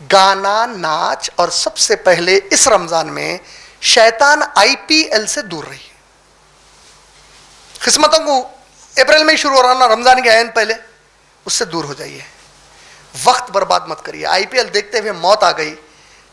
गाना, नाच और सबसे पहले इस रमजान में शैतान आईपीएल से दूर रहिए। किस्मतों को अप्रैल में ही शुरू हो रहा ना, रमजान के आयन पहले, उससे दूर हो जाइए। वक्त बर्बाद मत करिए। आईपीएल देखते हुए मौत आ गई,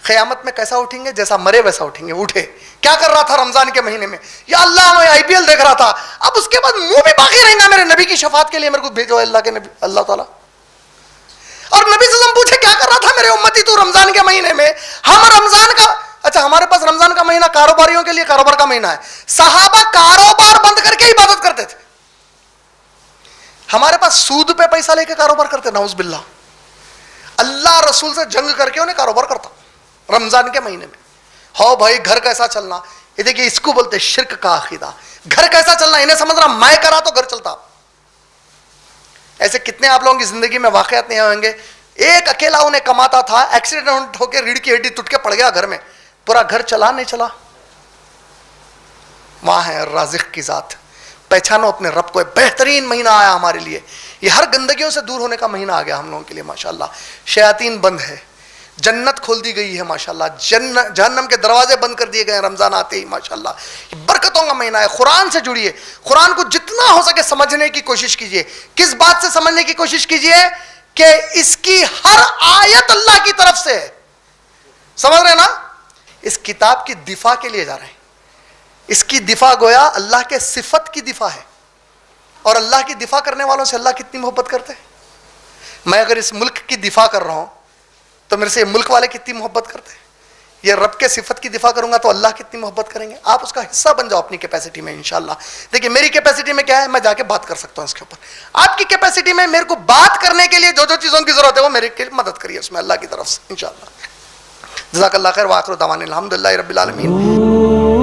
क़यामत में कैसा उठेंगे? जैसा मरे वैसा उठेंगे। उठे, क्या कर रहा था रमजान के महीने में? या अल्लाह, मैं आईपीएल देख रहा था, अब उसके बाद मुंह भी बाकी रहेगा मेरे नबी की शफात के लिए, मेरे को भेजो अल्लाह के नबी, अल्लाह ताला। और नबी सल्लल्लाहु अलैहि वसल्लम पूछे, क्या कर रहा था मेरे उम्मती तू रमजान के महीने में? हम रमजान का, अच्छा हमारे पास रमजान का महीना कारोबारियों के लिए कारोबार का महीना है। सहाबा कारोबार बंद करके इबादत करते थे। हमारे पास सूद पे पैसा लेके कारोबार करते, नाउज़ बिल्लाह। अल्लाह रसूल से जंग करके उन्हें कारोबार करता रमजान के महीने में। हो भाई, घर कैसा चलना, ये देखिए इसको बोलते शिर्क का अकीदा। घर कैसा चलना, इन्हें समझ रहा मैं करा तो घर चलता। ऐसे कितने आप लोगों की जिंदगी में वाकयात नहीं होंगे। एक अकेला उन्हें कमाता था, एक्सीडेंट होकर रीढ़ की हड्डी टूट के पड़ गया घर में, पूरा घर चला नहीं चला। वहां है राज़िक की जात। पहचानो अपने रब को। बेहतरीन महीना आया हमारे लिए, ये हर गंदगियों से दूर होने का महीना आ गया हम लोगों के लिए माशाल्लाह। शयातीन बंद है, जन्नत खोल दी गई है माशाल्लाह, जहन्नम के दरवाजे बंद कर दिए गए हैं रमजान आते ही माशाल्लाह। बरकतों का महीना है। कुरान से जुड़िए, कुरान को जितना हो सके समझने की कोशिश कीजिए। किस बात से समझने की कोशिश कीजिए? कि इसकी हर आयत अल्लाह की तरफ से है। समझ रहे ना? इस किताब की दिफा के लिए जा रहे हैं। इसकी दिफा गोया अल्लाह के सिफत की दिफा है। और अल्लाह की दिफा करने वालों से अल्लाह कितनी मोहब्बत करते हैं। मैं अगर इस मुल्क की दिफा कर रहा हूं तो मेरे से ये मुल्क वाले कितनी मोहब्बत करते हैं। ये रब के सिफत की दिफा करूंगा तो अल्लाह कितनी मोहब्बत करेंगे। आप उसका हिस्सा बन जाओ अपनी कैपेसिटी में इंशाल्लाह। देखिए मेरी कैपेसिटी में क्या है, मैं जाके बात कर सकता हूं इसके ऊपर। आपकी कैपेसिटी में मेरे को बात करने के लिए जो जो चीजों की जरूरत है वो मेरे के लिए मदद करिए उसमें अल्लाह की तरफ से इंशाल्लाह। जज़ाकल्लाह खैर। व आखिर दावाना अल्हम्दुलिल्लाहि रब्बिल आलमीन।